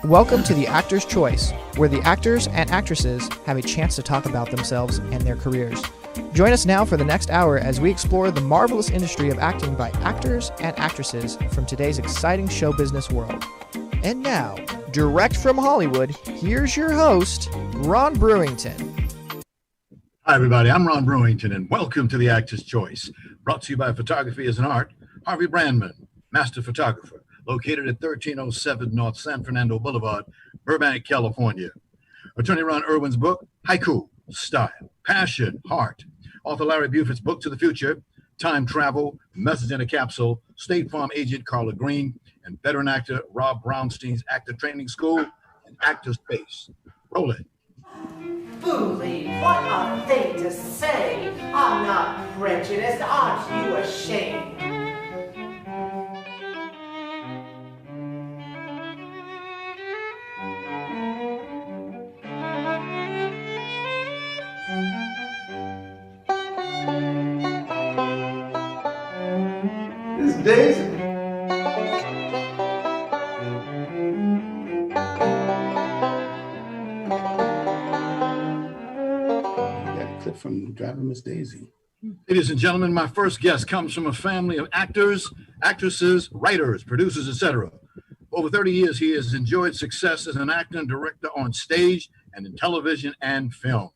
Welcome to the Actor's Choice, where the actors and actresses have a chance to talk about themselves and their careers. Join us now for the next hour as we explore the marvelous industry of acting by actors and actresses from today's exciting show business world. And now, direct from Hollywood, here's your host, Ron Brewington. Hi, everybody. I'm Ron Brewington, and welcome to the Actor's Choice, brought to you by Photography as an Art, Harvey Brandman, master photographer, located at 1307 North San Fernando Boulevard, Burbank, California. Attorney Ron Irwin's book, Haiku, Style, Passion, Heart. Author Larry Buford's book to the future, Time Travel, Message in a Capsule, State Farm agent Carla Green, and veteran actor Rob Brownstein's Actor Training School and Actor Space. Roll it. Foolie, what a thing to say. I'm not prejudiced. Aren't you ashamed? This is Daisy. From Driving Miss Daisy. Ladies and gentlemen, my first guest comes from a family of actors, actresses, writers, producers, etc. Over 30 years, he has enjoyed success as an actor and director on stage and in television and film.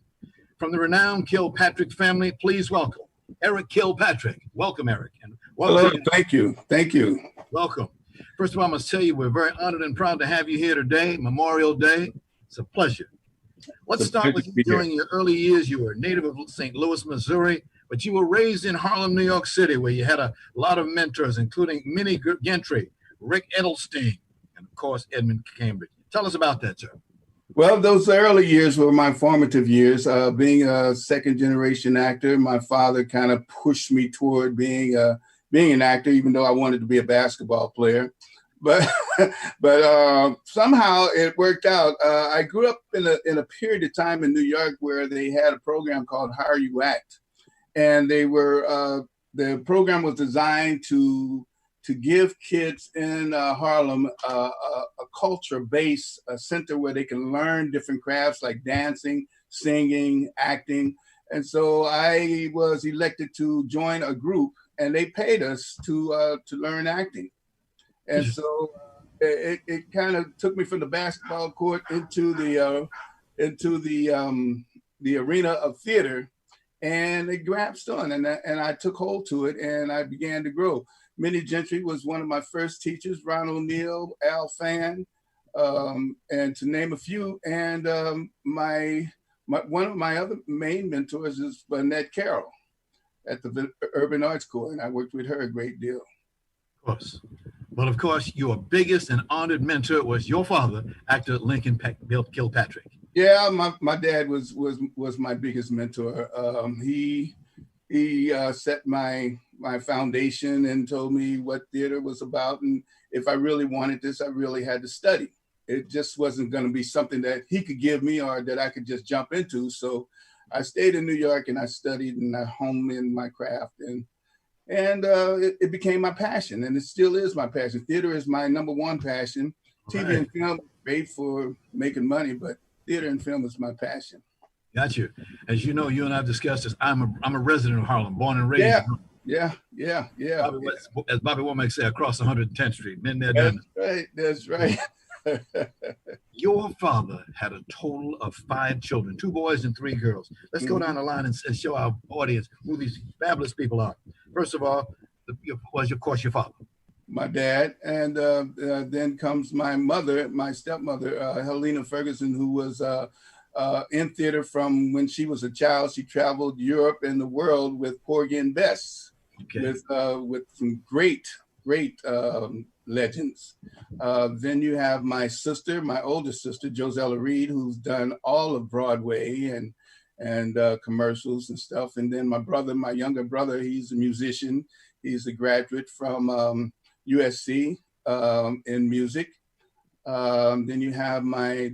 From the renowned Kilpatrick family, please welcome Erik Kilpatrick. Welcome, Erik. And welcome. Hello, thank you. Thank you. Welcome. First of all, I must tell you, we're very honored and proud to have you here today, Memorial Day. It's a pleasure. Let's start with you. During your early years, you were a native of St. Louis, Missouri, but you were raised in Harlem, New York City, where you had a lot of mentors, including Minnie Gentry, Rick Edelstein, and of course, Edmund Cambridge. Tell us about that, sir. Well, those early years were my formative years. Being a second-generation actor, my father kind of pushed me toward being an actor, even though I wanted to be a basketball player. But somehow it worked out. I grew up in a period of time in New York where they had a program called How You Act, and the program was designed to give kids in Harlem a culture base, a center where they can learn different crafts like dancing, singing, acting. And so I was elected to join a group, and they paid us to learn acting. And so it kind of took me from the basketball court into the arena of theater, and it grasped on, and I took hold to it, and I began to grow. Minnie Gentry was one of my first teachers, Ron O'Neill, Al Fan, and to name a few. And one of my other main mentors is Annette Carroll at the Urban Arts Corps, and I worked with her a great deal. Of course. Well, of course, your biggest and honored mentor was your father, actor Lincoln Kilpatrick. Yeah, my dad was my biggest mentor. He set my foundation and told me what theater was about, and if I really wanted this, I really had to study. It just wasn't going to be something that he could give me or that I could just jump into. So I stayed in New York and I studied and I honed in my craft, and it became my passion, and it still is my passion. Theater is my number one passion. Right. TV and film is great for making money, but theater and film is my passion. Got you. As you know, you and I have discussed this. I'm a resident of Harlem, born and raised. Yeah. As Bobby Womack said, across 110th Street. Been there, done. That's right. Your father had a total of 5 children, 2 boys and 3 girls. Let's go down the line and show our audience who these fabulous people are. First of all, was of course your father. My dad, and then comes my mother, my stepmother, Helena Ferguson, who was in theater from when she was a child. She traveled Europe and the world with Porgy and Bess, with some great legends. Then you have my sister, my older sister, Josella Reed, who's done all of Broadway and commercials and stuff. And then my brother, my younger brother, he's a musician. He's a graduate from USC in music. Then you have my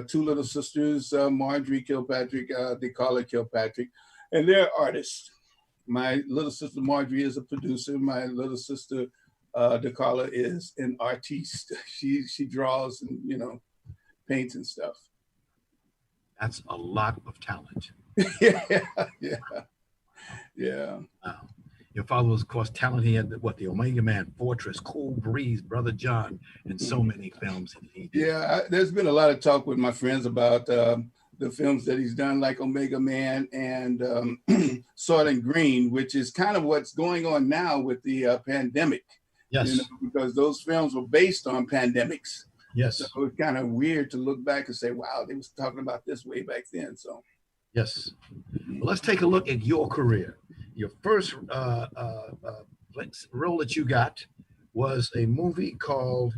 2 little sisters, Marjorie Kilpatrick, they call her Kilpatrick, and they're artists. My little sister Marjorie is a producer. My little sister DeCarla is an artiste. She draws and paints and stuff. That's a lot of talent. Yeah. Wow. Your father was, of course, talent. He had the Omega Man, Fortress, Cool Breeze, Brother John, and so many films that he did. Yeah, there's been a lot of talk with my friends about the films that he's done, like Omega Man and Soylent Green, which is kind of what's going on now with the pandemic. Yes. You know, because those films were based on pandemics. Yes. So it's kind of weird to look back and say, wow, they was talking about this way back then. So. Yes. Well, let's take a look at your career. Your first role that you got was a movie called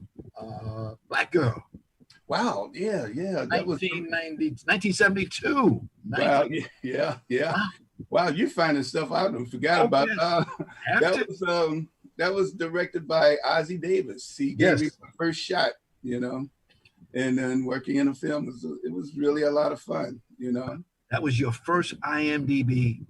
Black Girl. Wow. Yeah. That 1972. Wow. Yeah. Wow. You're finding stuff out and forgot about. Yes. That was directed by Ozzie Davis. He gave me my first shot, you know, and then working in a film, it was really a lot of fun, you know. That was your first IMDb.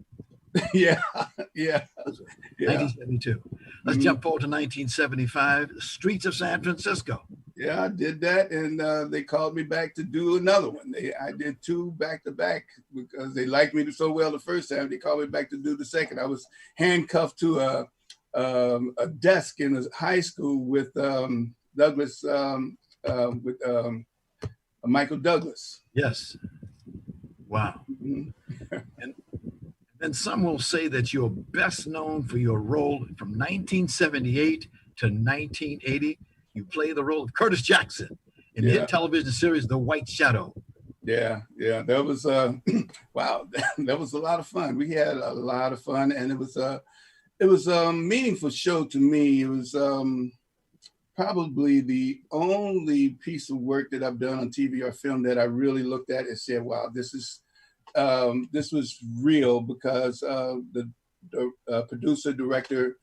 Yeah. 1972. Let's jump forward to 1975, the streets of San Francisco. Yeah, I did that, and they called me back to do another one. I did 2 back to back because they liked me so well the first time. They called me back to do the second. I was handcuffed to a desk in a high school with Douglas, Michael Douglas. Yes. Wow. And then some will say that you're best known for your role from 1978 to 1980. You play the role of Curtis Jackson in the hit television series The White Shadow. Yeah. That was wow. That was a lot of fun. We had a lot of fun, and it was a meaningful show to me. It was probably the only piece of work that I've done on TV or film that I really looked at and said, wow, this was real, because the producer, director,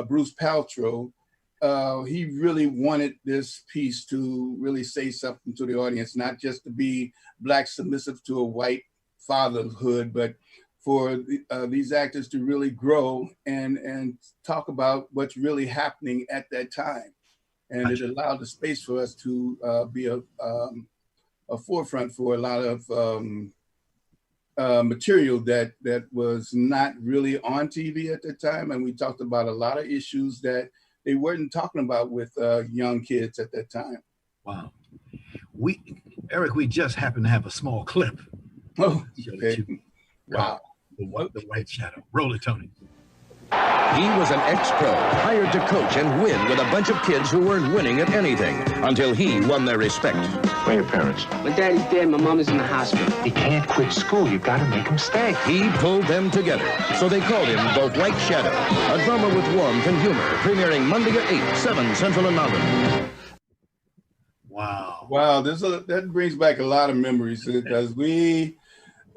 Bruce Paltrow, he really wanted this piece to really say something to the audience, not just to be Black submissive to a white fatherhood, but for these actors to really grow and talk about what's really happening at that time. And it allowed the space for us to be a forefront for a lot of material that was not really on TV at the time. And we talked about a lot of issues that they weren't talking about with young kids at that time. Wow. Eric, we just happen to have a small clip. Oh, okay. Wow. The White Shadow. Roll it, Tony. He was an ex-pro, hired to coach and win with a bunch of kids who weren't winning at anything, until he won their respect. Where are your parents? My daddy's dead, my mom is in the hospital. He can't quit school. You gotta make him stay. He pulled them together, so they called him The White Shadow, a drama with warmth and humor, premiering Monday at 8, 7 Central and Mountain. Wow. Wow, that brings back a lot of memories, because we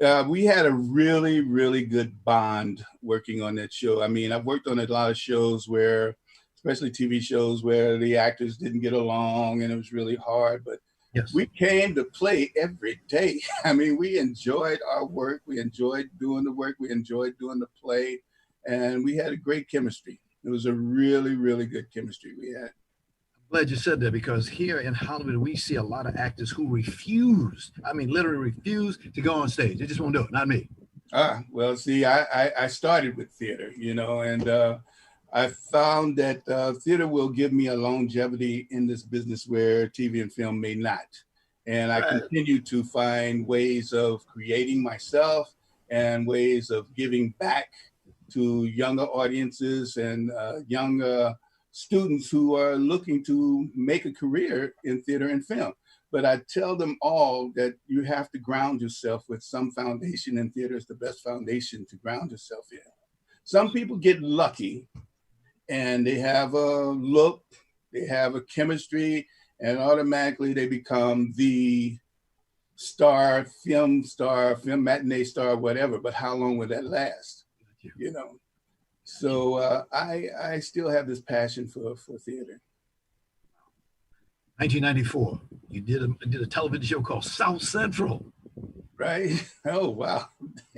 had a really, really good bond working on that show. I mean, I've worked on a lot of shows where, especially TV shows, where the actors didn't get along and it was really hard, but we came to play every day. I mean, we enjoyed our work. We enjoyed doing the work. We enjoyed doing the play, and we had a great chemistry. It was a really, really good chemistry we had. Glad you said that, because here in Hollywood, we see a lot of actors who refuse, literally refuse to go on stage. They just won't do it. Not me. Well, see, I started with theater, and I found that theater will give me a longevity in this business where TV and film may not. And I continue to find ways of creating myself and ways of giving back to younger audiences and younger students who are looking to make a career in theater and film. But I tell them all that you have to ground yourself with some foundation, and theater is the best foundation to ground yourself in. Some people get lucky and they have a look, they have a chemistry, and automatically they become the star, film matinee star, whatever. But how long will that last? So I still have this passion for theater. 1994, you did a television show called South Central. Right? Oh, wow.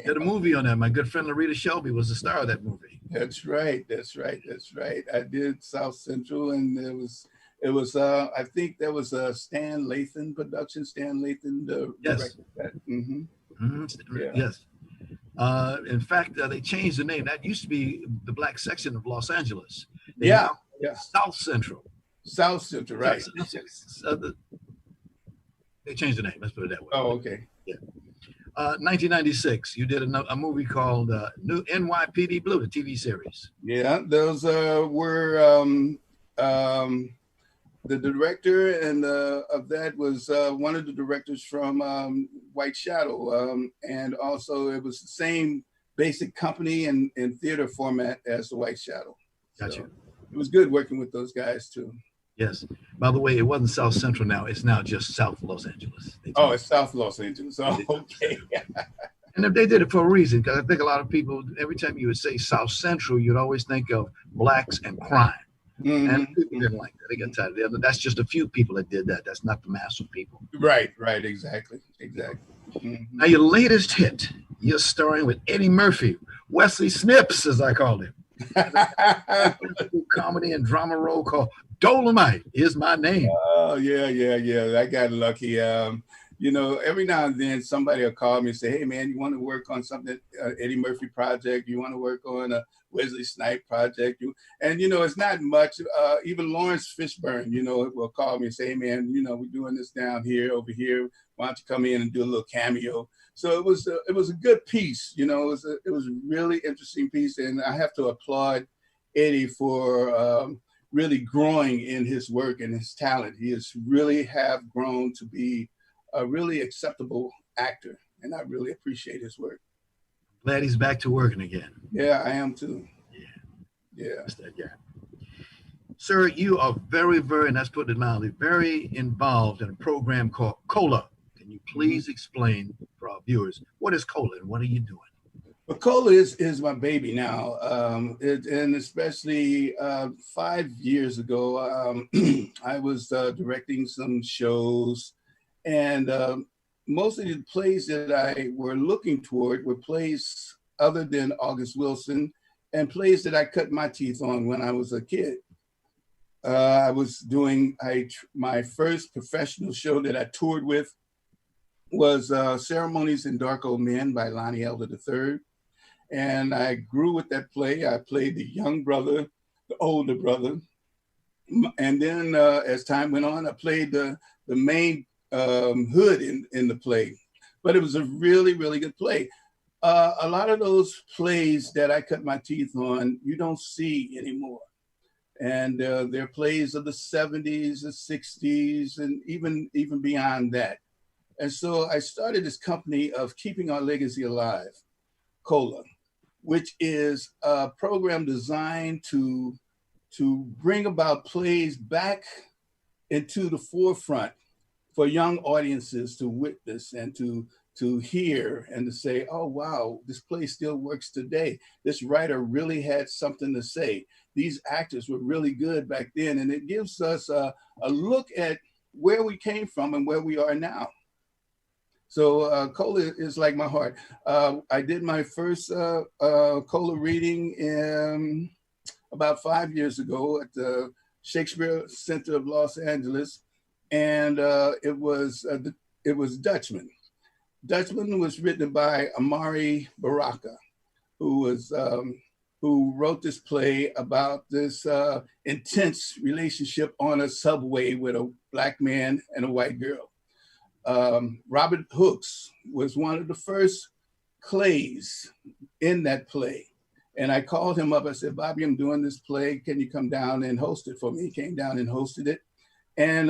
Did a movie on that. My good friend Larita Shelby was the star of that movie. That's right. I did South Central, and It was, I think that was a Stan Lathan production. Stan Lathan Yes. directed that. Mm-hmm. Mm-hmm. Yeah. Yes. In fact, they changed the name. That used to be the black section of Los Angeles. They Yeah. now Yeah. South Central. South Central, right. They changed the name. Let's put it that way. Oh, okay. Yeah. 1996, you did a movie called New NYPD Blue, the TV series. Yeah, those were the director and of that was one of the directors from White Shadow, and also it was the same basic company and theater format as the White Shadow. Gotcha. So it was good working with those guys too. Yes. By the way, it wasn't South Central now. It's now just South Los Angeles. Oh, it's South Los Angeles. Oh, okay. And they did it for a reason, because I think a lot of people, every time you would say South Central, you'd always think of blacks and crime. Mm-hmm. And people didn't like that. They got tired of it. That's just a few people that did that. That's not the mass of people. Right, exactly. Mm-hmm. Now, your latest hit, you're starring with Eddie Murphy, Wesley Snipes, as I called him. Comedy and drama role called Dolomite Is My Name. Oh, yeah. I got lucky. Every now and then somebody will call me and say, hey, man, you want to work on something, Eddie Murphy project? You want to work on a Wesley Snipes project? It's not much. Even Lawrence Fishburne, will call me and say, hey, man, we're doing this down here, over here. Why don't you come in and do a little cameo? So it was a good piece. It was a really interesting piece. And I have to applaud Eddie for really growing in his work and his talent. He has really have grown to be a really acceptable actor, and I really appreciate his work. Glad he's back to working again. Yeah, I am too. Yeah. That's that guy. Sir, you are very, very, and that's put it mildly, very involved in a program called COLA. Can you please explain for our viewers, what is COLA and what are you doing? Well, COLA is my baby now, and especially 5 years ago, I was directing some shows, and most of the plays that I were looking toward were plays other than August Wilson, and plays that I cut my teeth on when I was a kid. I was doing my first professional show that I toured with was Ceremonies in Dark Old Men by Lonnie Elder III. And I grew with that play. I played the young brother, the older brother. And then as time went on, I played the main hood in the play. But it was a really, really good play. A lot of those plays that I cut my teeth on, you don't see anymore. And they're plays of the 70s, the 60s, and even beyond that. And so I started this company of Keeping Our Legacy Alive, COLA, which is a program designed to bring about plays back into the forefront for young audiences to witness and to hear and to say, oh, wow, this play still works today. This writer really had something to say. These actors were really good back then. And it gives us a look at where we came from and where we are now. So COLA is like my heart. I did my first COLA reading about 5 years ago at the Shakespeare Center of Los Angeles. And it was Dutchman. Dutchman was written by Amari Baraka, who wrote this play about this intense relationship on a subway with a black man and a white girl. Robert Hooks was one of the first clays in that play. And I called him up. I said, Bobby, I'm doing this play. Can you come down and host it for me? He came down and hosted it. And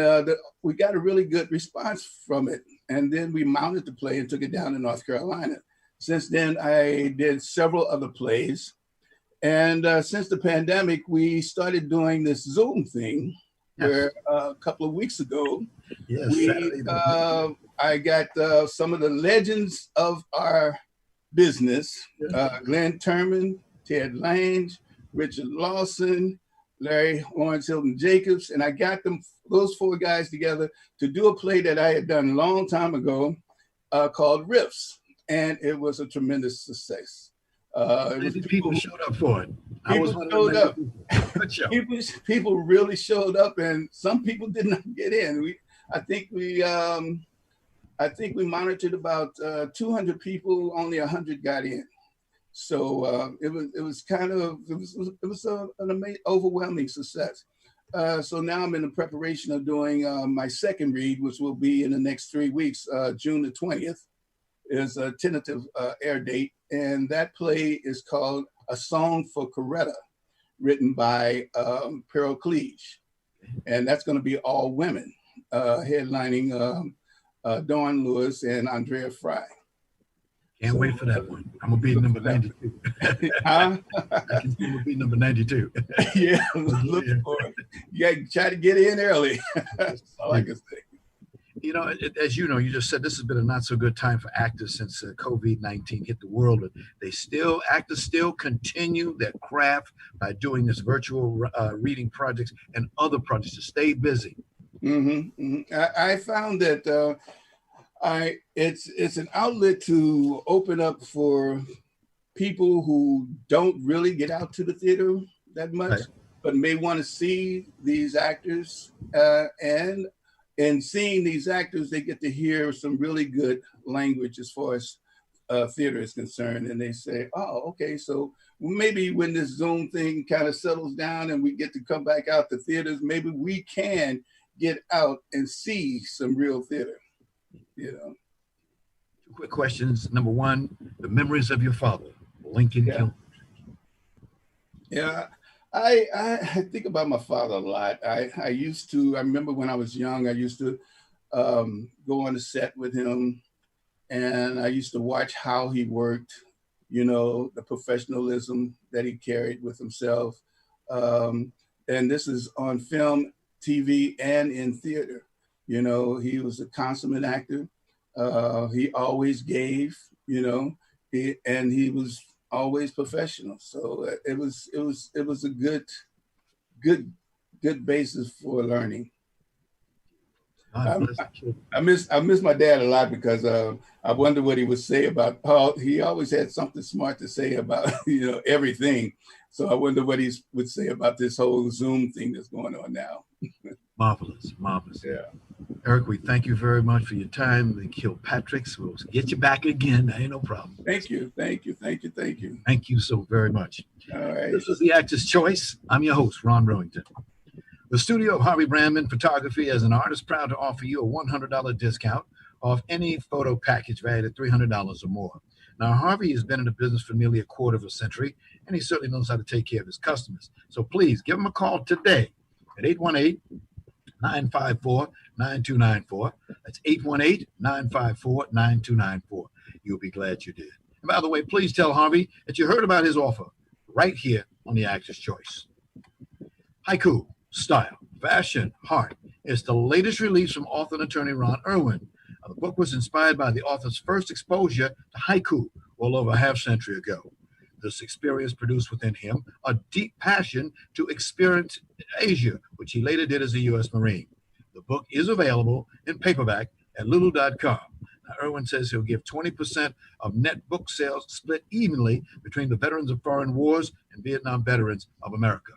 we got a really good response from it. And then we mounted the play and took it down to North Carolina. Since then, I did several other plays. And since the pandemic, we started doing this Zoom thing where a couple of weeks ago, I got some of the legends of our business, Glenn Turman, Ted Lange, Richard Lawson, Larry Lawrence Hilton Jacobs, and I got those four guys together to do a play that I had done a long time ago called Riffs, and it was a tremendous success. People showed up for it. People showed up. People really showed up, and some people did not get in. I think we monitored about 200 people. Only 100 got in. So it was an amazing, overwhelming success. So now I'm in the preparation of doing my second read, which will be in the next 3 weeks. June the 20th is a tentative air date. And that play is called A Song for Coretta, written by Pearl Cleage. And that's going to be all women, headlining Dawn Lewis and Andrea Fry. Can't wait for that one. I'm going to be number 92. I can see we'll be number 92. Yeah, looking for it. Yeah, try to get in early. That's all I can say. You know, as you know, you just said this has been a not so good time for actors since COVID-19 hit the world. Actors still continue their craft by doing this virtual reading projects and other projects to stay busy. I found that it's an outlet to open up for people who don't really get out to the theater that much, right, but may want to see these actors, and seeing these actors, they get to hear some really good language as far as theater is concerned. And they say, oh, okay, so maybe when this Zoom thing kind of settles down and we get to come back out to theaters, maybe we can get out and see some real theater, you know. Two quick questions. Number one, the memories of your father, Lincoln Kilpatrick. Yeah. I think about my father a lot. I remember when I was young, I used to go on the set with him, and I used to watch how he worked, you know, the professionalism that he carried with himself. And this is on film, TV, and in theater. You know, he was a consummate actor. He always gave, you know, and he was always professional. So it was a good basis for learning. I miss my dad a lot because I wonder what he would say about he always had something smart to say about, you know, everything. So I wonder what he would say about this whole Zoom thing that's going on now. Marvelous. Yeah. Eric, we thank you very much for your time. The Kilpatricks, we'll get you back again. Ain't no problem. Thank you. Thank you so very much. All right. This is The Actor's Choice. I'm your host, Ron Brewington. The studio of Harvey Brandman Photography as an artist proud to offer you a $100 discount off any photo package valued at $300 or more. Now, Harvey has been in the business for nearly a quarter of a century, and he certainly knows how to take care of his customers. So please give him a call today at 818-954-9294. That's 818-954-9294. You'll be glad you did. And by the way, please tell Harvey that you heard about his offer right here on The Actor's Choice. Haiku, Style, Fashion, Heart is the latest release from author and attorney Ron Irwin. The book was inspired by the author's first exposure to haiku well over a half-century ago. This experience produced within him a deep passion to experience Asia, which he later did as a U.S. Marine. The book is available in paperback at Lulu.com. Now, Irwin says he'll give 20% of net book sales split evenly between the veterans of foreign wars and Vietnam veterans of America.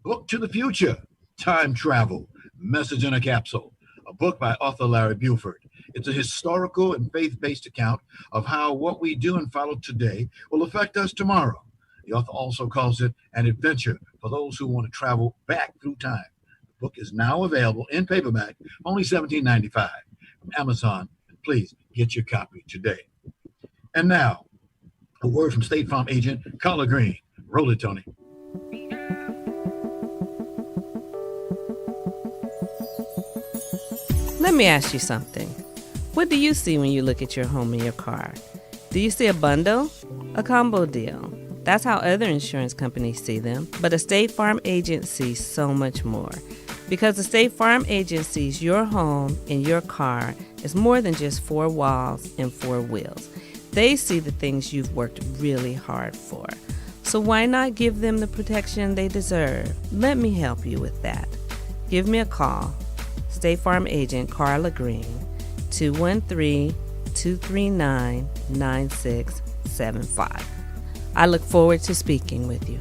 Book to the Future, Time Travel, Message in a Capsule, a book by author Larry Buford. It's a historical and faith-based account of how what we do and follow today will affect us tomorrow. The author also calls it an adventure for those who want to travel back through time. The book is now available in paperback, only $17.95 from Amazon. And please get your copy today. And now, a word from State Farm agent Carla Green. Roll it, Tony. Let me ask you something. What do you see when you look at your home and your car? Do you see a bundle? A combo deal? That's how other insurance companies see them. But a State Farm agent sees so much more. Because the State Farm agent sees your home and your car as more than just four walls and four wheels. They see the things you've worked really hard for. So why not give them the protection they deserve? Let me help you with that. Give me a call. State Farm agent Carla Green, 213-239-96 9675. I look forward to speaking with you.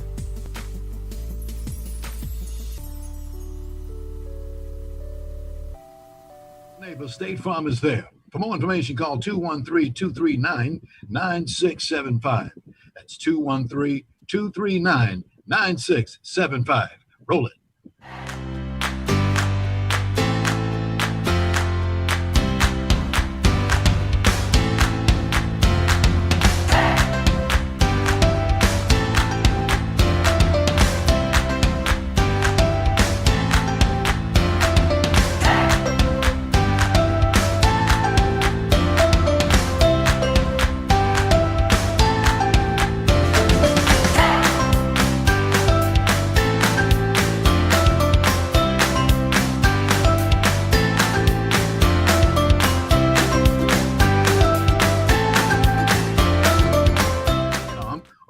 Neighbor, State Farm is there. For more information, call 213-239-9675. That's 213-239-9675. Roll it.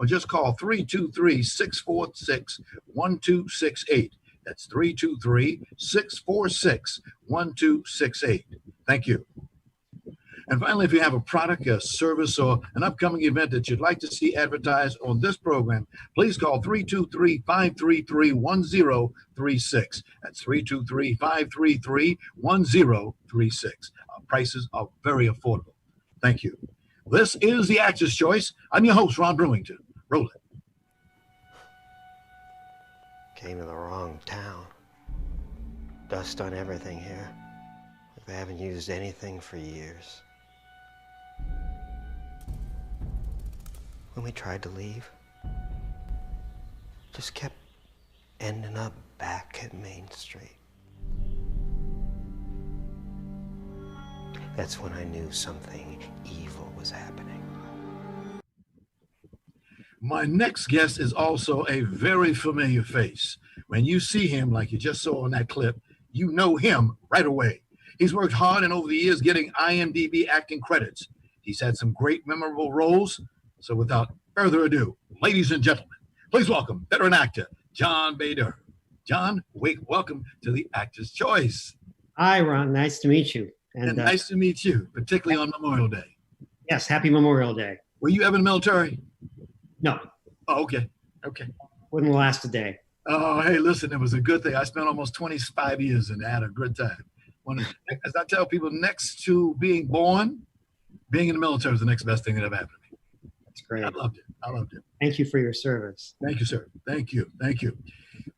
Just call 323-646-1268. That's 323-646-1268. Thank you. And finally, if you have a product, a service, or an upcoming event that you'd like to see advertised on this program, please call 323-533-1036. That's 323-533-1036. Our prices are very affordable. Thank you. This is the Actor's Choice. I'm your host, Ron Brewington. Roll it. Came to the wrong town. Dust on everything here. They haven't used anything for years. When we tried to leave, just kept ending up back at Main Street. That's when I knew something evil was happening. My next guest is also a very familiar face. When you see him, like you just saw in that clip, you know him right away. He's worked hard and over the years getting IMDb acting credits. He's had some great memorable roles. So without further ado, ladies and gentlemen, please welcome veteran actor John Bader. John, welcome to the Actor's Choice. Hi, Ron. Nice to meet you. And nice to meet you, particularly on Memorial Day. Yes, happy Memorial Day. Were you ever in the military? No. Oh, okay. Wouldn't last a day. Oh, hey, listen, it was a good thing. I spent almost 25 years and I had a good time. As I tell people, next to being born, being in the military was the next best thing that ever happened to me. That's great. I loved it. Thank you for your service. Thank you, sir. Thank you.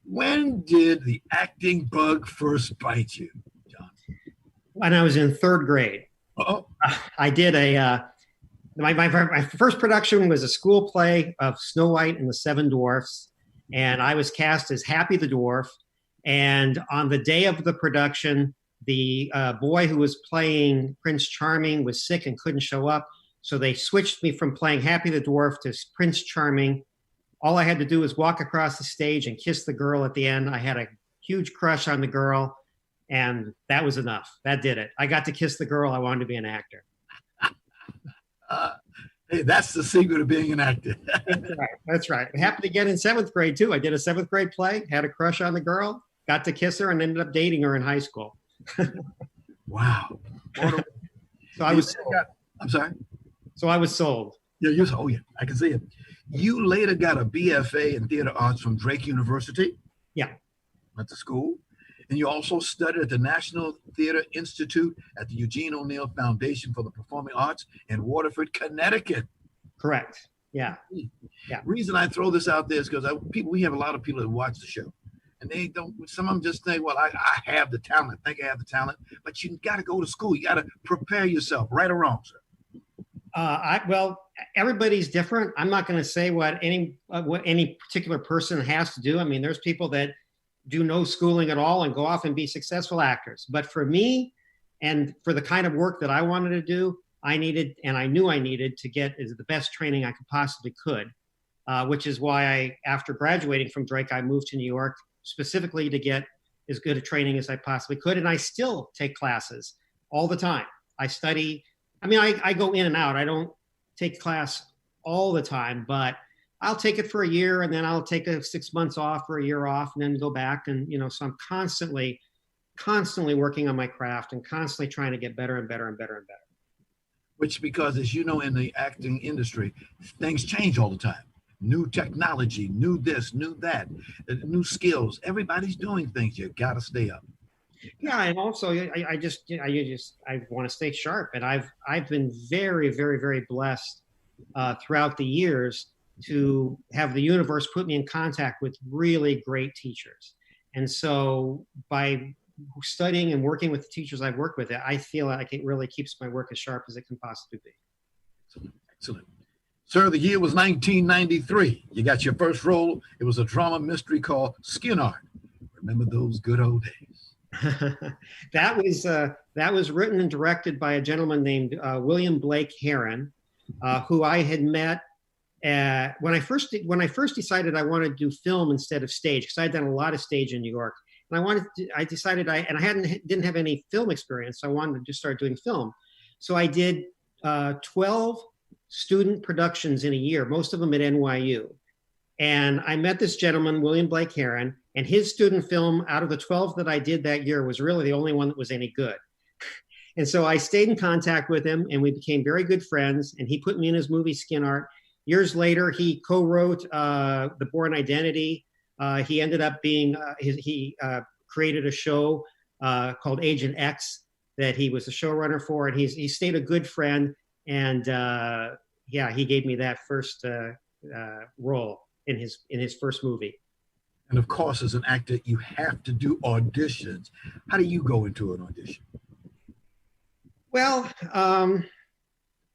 When did the acting bug first bite you, John? When I was in third grade. Uh-oh. I did my first production was a school play of Snow White and the Seven Dwarfs, and I was cast as Happy the Dwarf. And on the day of the production, the boy who was playing Prince Charming was sick and couldn't show up, so they switched me from playing Happy the Dwarf to Prince Charming. All I had to do was walk across the stage and kiss the girl at the end. I had a huge crush on the girl, and that was enough. That did it. I got to kiss the girl. I wanted to be an actor. Hey, that's the secret of being an actor. That's right. It happened again in seventh grade, too. I did a seventh grade play, had a crush on the girl, got to kiss her, and ended up dating her in high school. Wow. So I was sold. I'm sorry? So I was sold. Yeah, I can see it. You later got a BFA in theater arts from Drake University. Yeah. Went to school. And you also studied at the National Theater Institute at the Eugene O'Neill Foundation for the Performing Arts in Waterford, Connecticut. Correct. Yeah. Reason I throw this out there is because we have a lot of people that watch the show. And they don't, some of them just think, well, I have the talent. I think I have the talent. But you got to go to school. You got to prepare yourself, right or wrong, sir. Well, everybody's different. I'm not going to say what any particular person has to do. I mean, there's people that do no schooling at all and go off and be successful actors. But for me, and for the kind of work that I wanted to do, I knew I needed to get the best training I possibly could, which is why after graduating from Drake, I moved to New York specifically to get as good a training as I possibly could. And I still take classes all the time. I study. I mean, I go in and out. I don't take class all the time, but I'll take it for a year and then I'll take 6 months off or a year off and then go back. And, so I'm constantly working on my craft and constantly trying to get better and better and better and better. Which, because as you know, in the acting industry, things change all the time. New technology, new this, new that, new skills. Everybody's doing things. You got to stay up. Yeah, and also I want to stay sharp, and I've been very, very, very blessed throughout the years to have the universe put me in contact with really great teachers. And so by studying and working with the teachers I've worked with, I feel like it really keeps my work as sharp as it can possibly be. Excellent. Excellent. Sir, the year was 1993. You got your first role. It was a drama mystery called Skin Art. Remember those good old days? That was written and directed by a gentleman named William Blake Herron, who I had met when I first decided I wanted to do film instead of stage, because I had done a lot of stage in New York, and I decided I didn't have any film experience, so I wanted to just start doing film. So I did 12 student productions in a year, most of them at NYU. And I met this gentleman, William Blake Herron, and his student film out of the 12 that I did that year was really the only one that was any good. And so I stayed in contact with him, and we became very good friends, and he put me in his movie Skin Art. Years later, he co-wrote The Bourne Identity. He ended up being, he created a show called Agent X that he was the showrunner for, and he stayed a good friend. And yeah, he gave me that first role in his first movie. And of course, as an actor, you have to do auditions. How do you go into an audition? Well,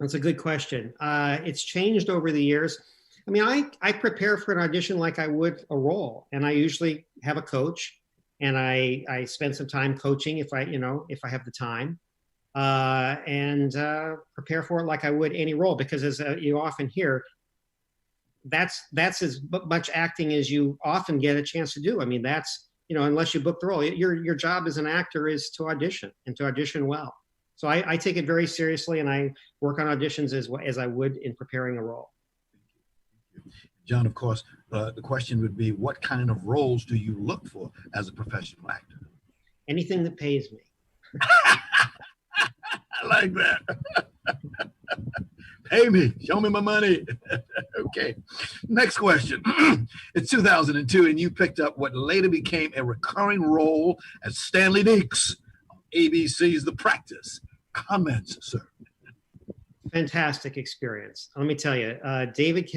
that's a good question. It's changed over the years. I mean, I prepare for an audition like I would a role, and I usually have a coach, and I spend some time coaching if I have the time, and prepare for it like I would any role, because as you often hear, that's as much acting as you often get a chance to do. I mean, that's, unless you book the role, your job as an actor is to audition, and to audition well. So I take it very seriously, and I work on auditions as I would in preparing a role. John, of course, the question would be, what kind of roles do you look for as a professional actor? Anything that pays me. I like that. Pay me. Show me my money. Okay. Next question. It's 2002, and you picked up what later became a recurring role as Stanley Deeks on ABC's The Practice. Comments, sir? Fantastic experience. Let me tell you, David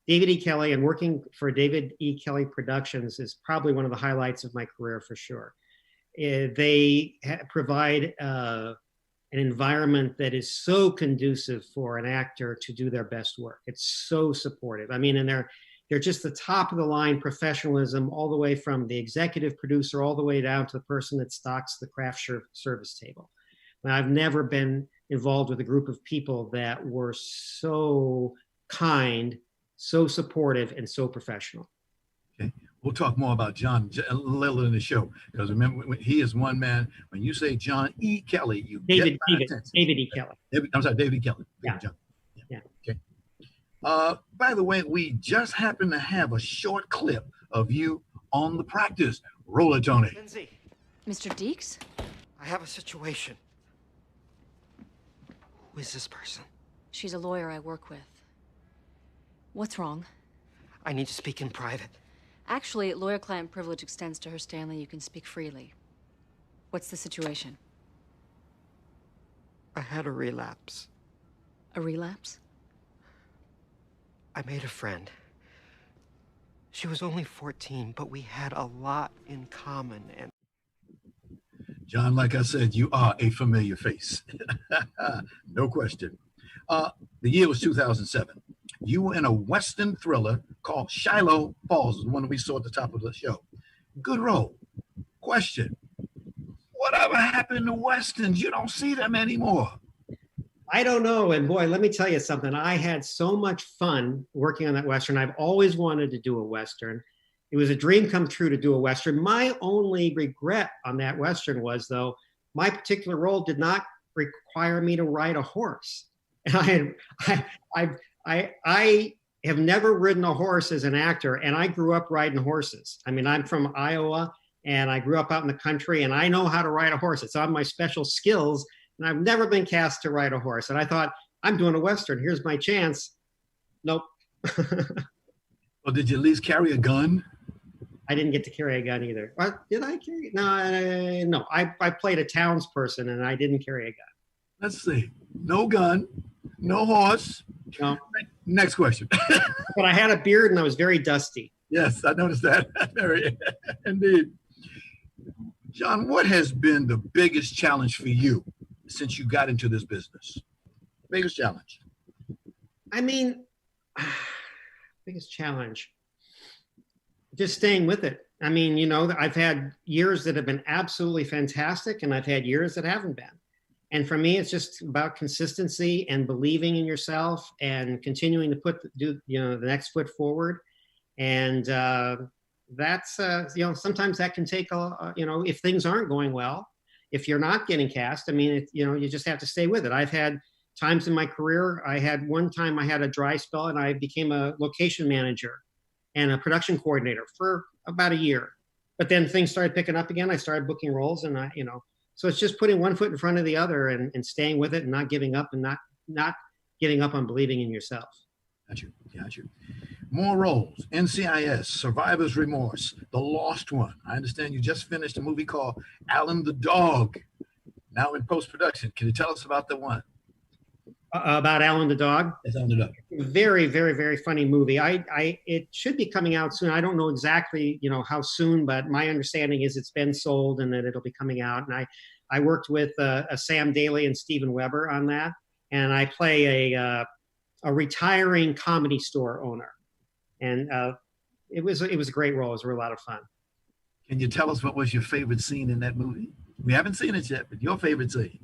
E. Kelly, and working for David E. Kelly Productions is probably one of the highlights of my career for sure. They provide an environment that is so conducive for an actor to do their best work. It's so supportive. I mean, and they're just the top of the line professionalism, all the way from the executive producer all the way down to the person that stocks the craft service table. Now, I've never been involved with a group of people that were so kind, so supportive, and so professional. Okay. We'll talk more about John later in the show, because remember, he is one man. When you say John E. Kelly, David E. Kelly. I'm sorry, David E. Kelly. Yeah. John. Yeah. Okay. By the way, we just happen to have a short clip of you on The Practice. Roll it, Tony. Lindsay. Mr. Deeks? I have a situation. Who is this person? She's a lawyer I work with. What's wrong? I need to speak in private. Actually, lawyer-client privilege extends to her, Stanley. You can speak freely. What's the situation? I had a relapse. A relapse? I made a friend. She was only 14, but we had a lot in common. And John, like I said, you are a familiar face. No question. The year was 2007. You were in a Western thriller called Shiloh Falls, the one we saw at the top of the show. Good role. Question. Whatever happened to Westerns? You don't see them anymore. I don't know. And boy, let me tell you something. I had so much fun working on that Western. I've always wanted to do a Western. It was a dream come true to do a Western. My only regret on that Western was, though, my particular role did not require me to ride a horse. And I have never ridden a horse as an actor, and I grew up riding horses. I mean, I'm from Iowa, and I grew up out in the country, and I know how to ride a horse. It's on my special skills And I've never been cast to ride a horse. And I thought, I'm doing a Western. Here's my chance. Nope. Well, did you at least carry a gun? I didn't get to carry a gun either. What, did I carry? No. I played a townsperson and I didn't carry a gun. Let's see. No gun, no horse. No. Next question. But I had a beard and I was very dusty. Yes, I noticed that. Very, indeed. John, what has been the biggest challenge for you since you got into this business? Biggest challenge? I mean, biggest challenge. Just staying with it. I mean, you know, I've had years that have been absolutely fantastic and I've had years that haven't been. And for me, it's just about consistency and believing in yourself and continuing to do the next foot forward. And that's, sometimes that can take, if things aren't going well, if you're not getting cast, I mean, you just have to stay with it. I've had times in my career, one time I had a dry spell and I became a location manager and a production coordinator for about a year. But then things started picking up again. I started booking roles and so it's just putting one foot in front of the other and staying with it and not giving up and not giving up on believing in yourself. Got you. More roles, NCIS, Survivor's Remorse, The Lost One. I understand you just finished a movie called Alan the Dog, now in post-production. Can you tell us about the one? About Alan the Dog? Yes, Alan the Dog. Very, very, very funny movie. It should be coming out soon. I don't know exactly, how soon, but my understanding is it's been sold and that it'll be coming out. And I worked with Sam Daly and Steven Weber on that. And I play a retiring comedy store owner. And it was a great role. It was a lot of fun. Can you tell us what was your favorite scene in that movie? We haven't seen it yet, but your favorite scene.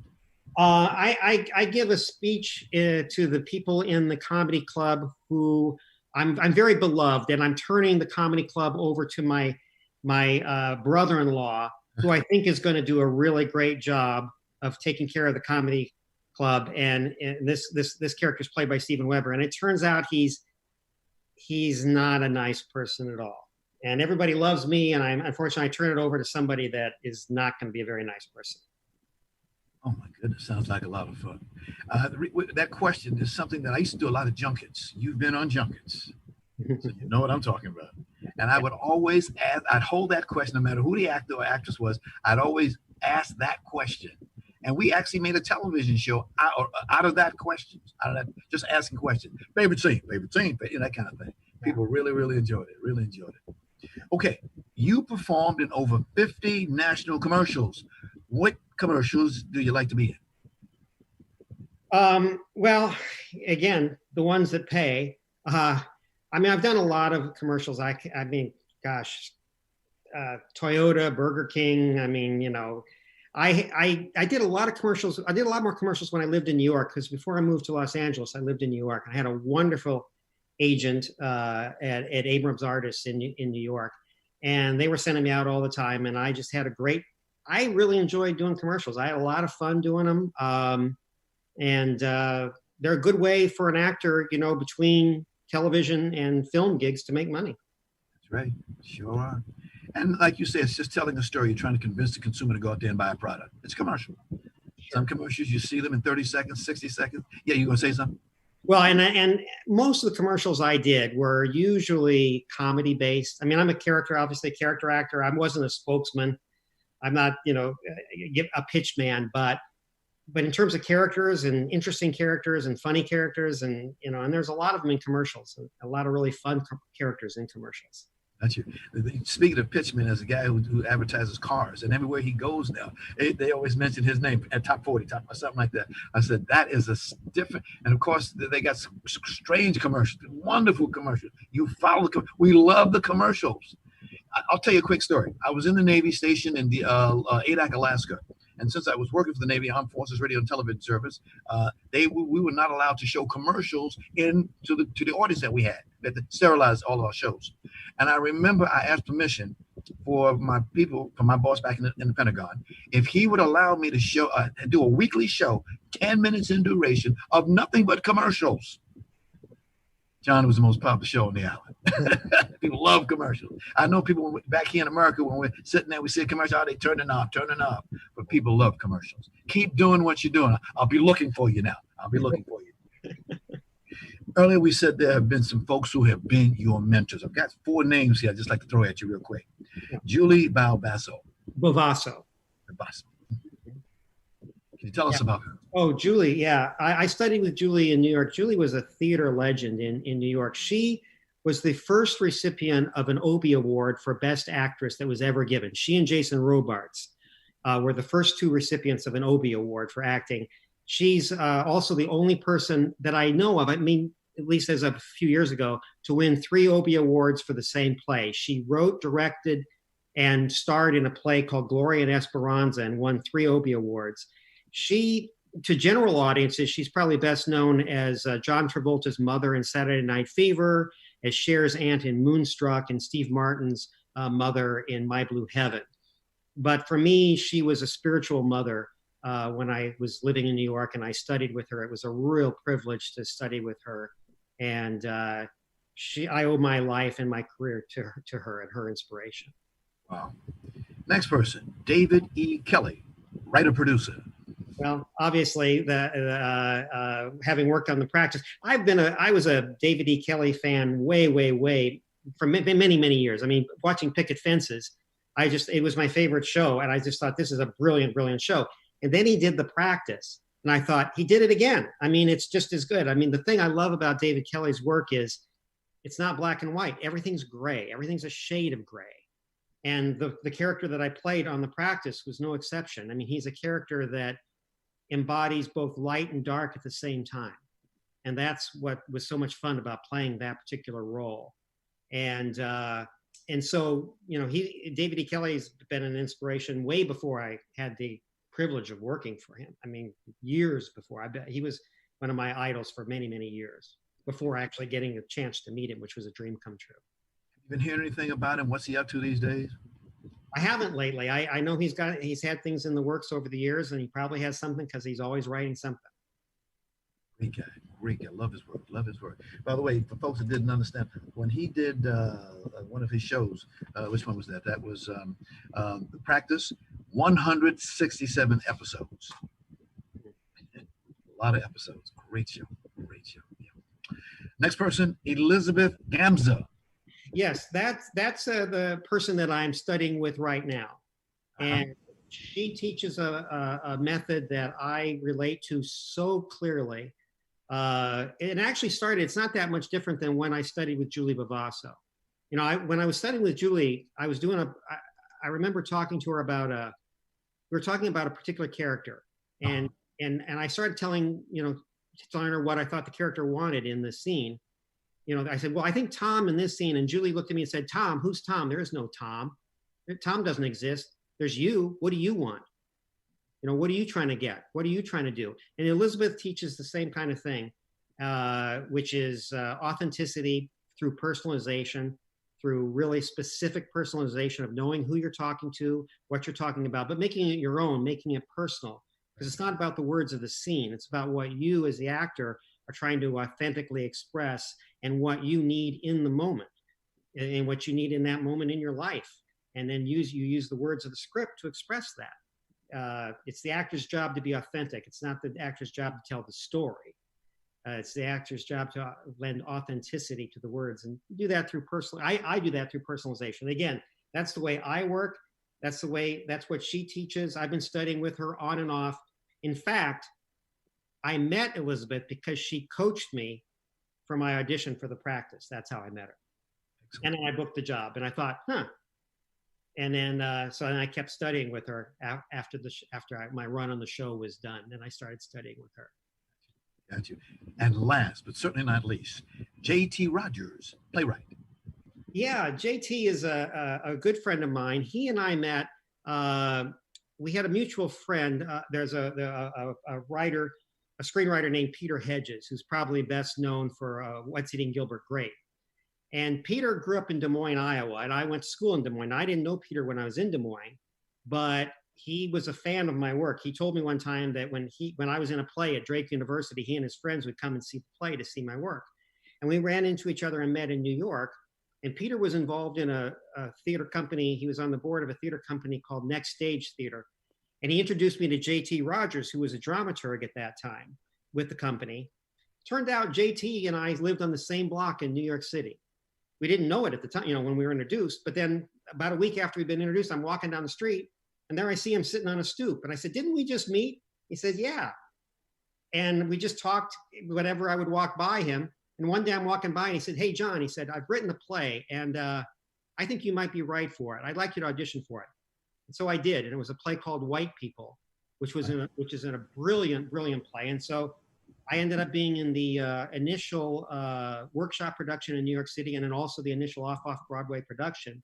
I give a speech to the people in the comedy club who I'm very beloved, and I'm turning the comedy club over to my brother-in-law, who I think is going to do a really great job of taking care of the comedy club. And this character is played by Steven Weber, and it turns out he's not a nice person at all. And everybody loves me, and unfortunately I turn it over to somebody that is not going to be a very nice person. Oh my goodness, sounds like a lot of fun. That question is something that I used to do a lot of junkets. You've been on junkets, so you know what I'm talking about. And I would always ask, I'd hold that question no matter who the actor or actress was, I'd always ask that question. And we actually made a television show out of that question, just asking questions. Favorite scene, that kind of thing. People really enjoyed it, Okay, you performed in over 50 national commercials. What commercials do you like to be in? Well, again, the ones that pay. I've done a lot of commercials. Toyota, Burger King. I did a lot of commercials. I did a lot more commercials when I lived in New York, because before I moved to Los Angeles, I lived in New York. I had a wonderful agent at Abrams Artists in New York, and they were sending me out all the time. And I just had I really enjoyed doing commercials. I had a lot of fun doing them. And they're a good way for an actor, between television and film gigs to make money. That's right. Sure are. And like you say, it's just telling a story. You're trying to convince the consumer to go out there and buy a product. It's commercial. Sure. Some commercials, you see them in 30 seconds, 60 seconds. Yeah, you going to say something? Well, and most of the commercials I did were usually comedy based. I'm a obviously a character actor. I wasn't a spokesman. I'm not, a pitch man, but in terms of characters and interesting characters and funny characters and there's a lot of them in commercials, and a lot of really fun characters in commercials. That's you. Speaking of pitchman, as a guy who advertises cars, and everywhere he goes now, they always mention his name at top 40, something like that. I said, that is a different, and of course, they got some strange commercials, wonderful commercials. You follow we love the commercials. I'll tell you a quick story. I was in the Navy station in the Adak, Alaska. And since I was working for the Navy Armed Forces Radio and Television Service, we were not allowed to show commercials to the audience that we had. We had to sterilize all of our shows. And I remember I asked permission for my boss back in the Pentagon, if he would allow me to do a weekly show, 10 minutes in duration, of nothing but commercials. John was the most popular show on the island. People love commercials. I know people back here in America, when we're sitting there, we see a commercial, they turn it off. But people love commercials. Keep doing what you're doing. I'll be looking for you now. I'll be looking for you. Earlier, we said there have been some folks who have been your mentors. I've got 4 names here I'd just like to throw at you real quick. Julie Bavasso. Bavasso. Can you tell us about her? Oh, Julie, yeah. I studied with Julie in New York. Julie was a theater legend in New York. She was the first recipient of an Obie Award for Best Actress that was ever given. She and Jason Robards were the first 2 recipients of an Obie Award for acting. She's also the only person that I know of, I mean, at least as of a few years ago, to win 3 Obie Awards for the same play. She wrote, directed, and starred in a play called Gloria and Esperanza and won 3 Obie Awards. She, to general audiences, she's probably best known as John Travolta's mother in Saturday Night Fever, as Cher's aunt in Moonstruck, and Steve Martin's mother in My Blue Heaven. But for me, she was a spiritual mother when I was living in New York and I studied with her. It was a real privilege to study with her. And I owe my life and my career to her and her inspiration. Wow. Next person, David E. Kelly, writer-producer. Well, obviously, having worked on The Practice, I was a David E. Kelly fan way for many years. I mean, watching Picket Fences, it was my favorite show, and I just thought this is a brilliant show. And then he did The Practice, and I thought he did it again. I mean, it's just as good. I mean, the thing I love about David Kelly's work is it's not black and white. Everything's gray. Everything's a shade of gray. And the character that I played on The Practice was no exception. I mean, he's a character that embodies both light and dark at the same time. And that's what was so much fun about playing that particular role. And so, you know, David E. Kelly's been an inspiration way before I had the privilege of working for him. I mean, years before. I bet he was one of my idols for many years before actually getting a chance to meet him, which was a dream come true. Have you been hearing anything about him? What's he up to these days? I haven't lately. I know he's had things in the works over the years, and he probably has something because he's always writing something. Great guy. Love his work. By the way, for folks that didn't understand, when he did one of his shows, which one was that? That was The Practice, 167 episodes. A lot of episodes. Great show. Yeah. Next person, Elizabeth Gamza. Yes, that's the person that I'm studying with right now. And she teaches a method that I relate to so clearly. It actually started, it's not that much different than when I studied with Julie Bavasso. You know, when I was studying with Julie, I I remember talking to her about we were talking about a particular character. And I started telling her what I thought the character wanted in the scene. You know, I said, well, I think Tom in this scene, and Julie looked at me and said, Tom, who's Tom? There is no Tom. Tom doesn't exist. There's you. What do you want? You know, what are you trying to get? What are you trying to do? And Elizabeth teaches the same kind of thing, which is authenticity through personalization, through really specific personalization of knowing who you're talking to, what you're talking about, but making it your own, making it personal. Because it's not about the words of the scene. It's about what you as the actor are trying to authentically express and what you need in the moment and what you need in that moment in your life. And then you use the words of the script to express that. It's the actor's job to be authentic. It's not the actor's job to tell the story. It's the actor's job to lend authenticity to the words, and do that through I do that through personalization. Again, that's the way I work. That's what she teaches. I've been studying with her on and off. In fact, I met Elizabeth because she coached me for my audition for The Practice. That's how I met her. Excellent. And then I booked the job, and I thought, And then, so I kept studying with her after my run on the show was done. And I started studying with her. Got you. And last, but certainly not least, J.T. Rogers, playwright. Yeah, JT is a good friend of mine. He and I met, we had a mutual friend. There's a writer, a screenwriter named Peter Hedges, who's probably best known for What's Eating Gilbert Grape. And Peter grew up in Des Moines, Iowa, and I went to school in Des Moines. I didn't know Peter when I was in Des Moines, but he was a fan of my work. He told me one time that when I was in a play at Drake University, he and his friends would come and see the play to see my work. And we ran into each other and met in New York. And Peter was involved in a theater company. He was on the board of a theater company called Next Stage Theater. And he introduced me to J.T. Rogers, who was a dramaturg at that time with the company. Turned out J.T. and I lived on the same block in New York City. We didn't know it at the time, when we were introduced. But then about a week after we'd been introduced, I'm walking down the street, and there I see him sitting on a stoop. And I said, "Didn't we just meet?" He said, "Yeah." And we just talked whenever I would walk by him. And one day I'm walking by and he said, "Hey, John," he said, "I've written a play and I think you might be right for it. I'd like you to audition for it." And so I did. And it was a play called White People, which is in a brilliant, brilliant play. And so I ended up being in the initial workshop production in New York City, and then also the initial off-Broadway production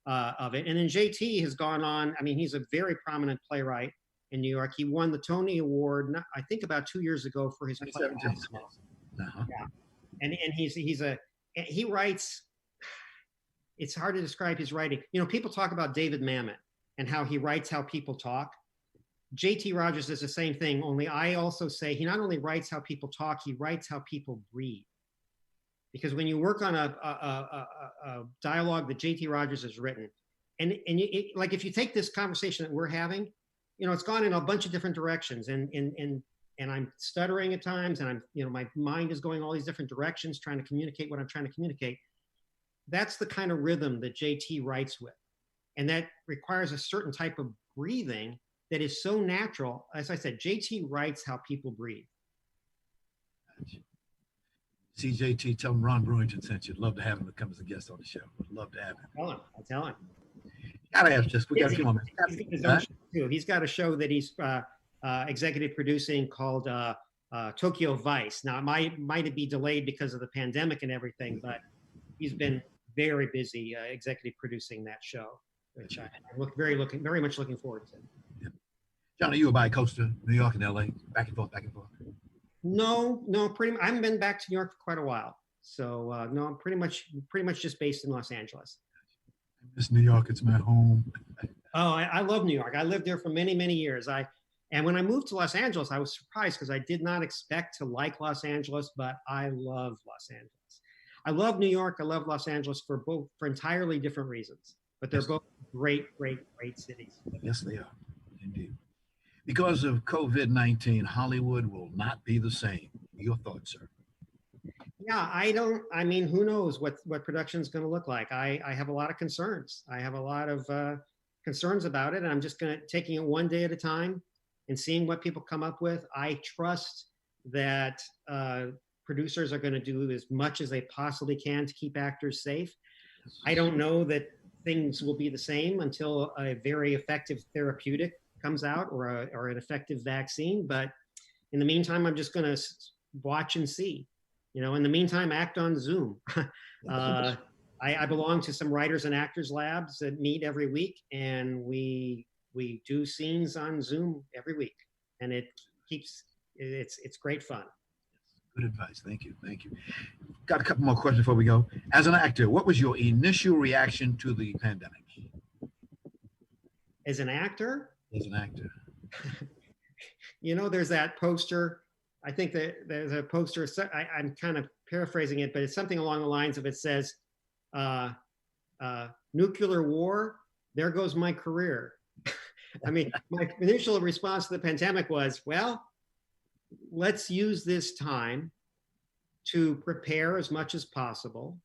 of it. And then JT has gone on. I mean, he's a very prominent playwright in New York. He won the Tony Award, I think about 2 years ago, for his play. Uh-huh. Yeah. And he writes, it's hard to describe his writing. People talk about David Mamet and how he writes how people talk. J.T. Rogers does the same thing, only I also say he not only writes how people talk, he writes how people breathe. Because when you work on a dialogue that J.T. Rogers has written, and like if you take this conversation that we're having, it's gone in a bunch of different directions, and I'm stuttering at times, and my mind is going all these different directions trying to communicate what I'm trying to communicate. That's the kind of rhythm that JT writes with. And that requires a certain type of breathing that is so natural. As I said, JT writes how people breathe. See JT, tell him Ron Brewington sent you. I'd love to have him come as a guest on the show. I'd love to have him. I'll tell him. Gotta ask just, we got a few moments. He's got a show that he's executive producing called Tokyo Vice. Now, it might be delayed because of the pandemic and everything, but he's been very busy executive producing that show, which I'm very much looking forward to. Yeah. John, are you a bi-coaster, New York and LA, back and forth, back and forth? No, I haven't been back to New York for quite a while. So no, I'm pretty much just based in Los Angeles. I miss New York. It's my home. Oh, I love New York. I lived there for many, many years. And when I moved to Los Angeles, I was surprised because I did not expect to like Los Angeles, but I love Los Angeles. I love New York. I love Los Angeles for entirely different reasons, but they're both great, great, great cities. Yes, they are. Indeed. Because of COVID-19, Hollywood will not be the same. Your thoughts, sir? Yeah, who knows what production's going to look like? I have a lot of concerns. I have a lot of concerns about it, and I'm just taking it one day at a time and seeing what people come up with. I trust that producers are going to do as much as they possibly can to keep actors safe. I don't know that things will be the same until a very effective therapeutic comes out or an effective vaccine. But in the meantime, I'm just going to watch and see. In the meantime, act on Zoom. I belong to some writers and actors labs that meet every week, and we do scenes on Zoom every week, and it's great fun. Good advice. Thank you. Got a couple more questions before we go. As an actor, what was your initial reaction to the pandemic? As an actor? As an actor. There's that poster. I think that there's a poster. I'm kind of paraphrasing it, but it's something along the lines of, it says, nuclear war, there goes my career. I mean, my initial response to the pandemic was, well, let's use this time to prepare as much as possible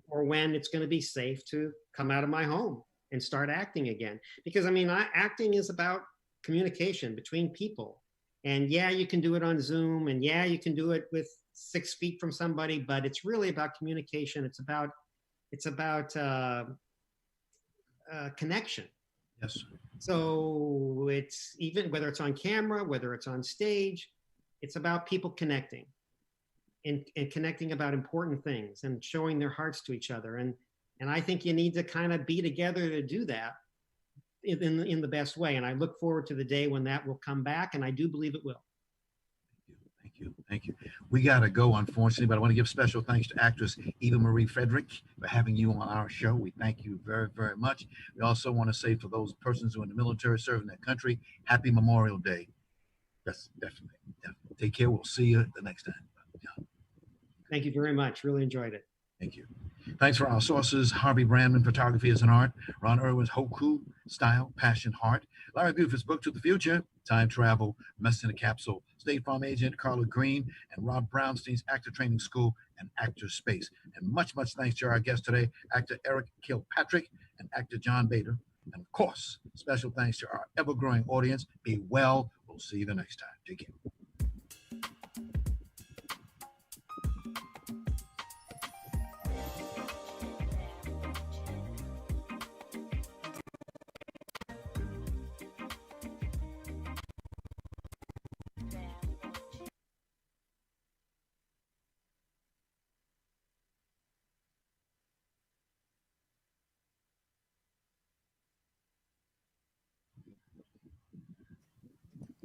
for when it's going to be safe to come out of my home and start acting again. Because acting is about communication between people. And yeah, you can do it on Zoom, and yeah, you can do it with 6 feet from somebody, but it's really about communication. It's about connection. Yes. So it's even whether it's on camera, whether it's on stage, it's about people connecting and connecting about important things and showing their hearts to each other. And I think you need to kind of be together to do that in the best way. And I look forward to the day when that will come back, and I do believe it will. Thank you. We got to go, unfortunately, but I want to give special thanks to actress Eva Marie Frederick for having you on our show. We thank you very, very much. We also want to say for those persons who are in the military serving their country, happy Memorial Day. Yes, definitely. Take care. We'll see you the next time. Thank you very much. Really enjoyed it. Thank you. Thanks for our sources, Harvey Brandman, Photography as an Art, Ron Irwin's Hoku, Style, Passion, Heart, Larry Buford's Book to the Future, Time Travel, Mess in a Capsule, State Farm Agent Carla Green, and Rob Brownstein's Actor Training School and Actor Space. And much, much thanks to our guests today, actor Erik Kilpatrick and actor John Bader. And of course, special thanks to our ever-growing audience. Be well. We'll see you the next time. Take care.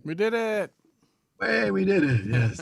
We did it. Hey, we did it. Yes.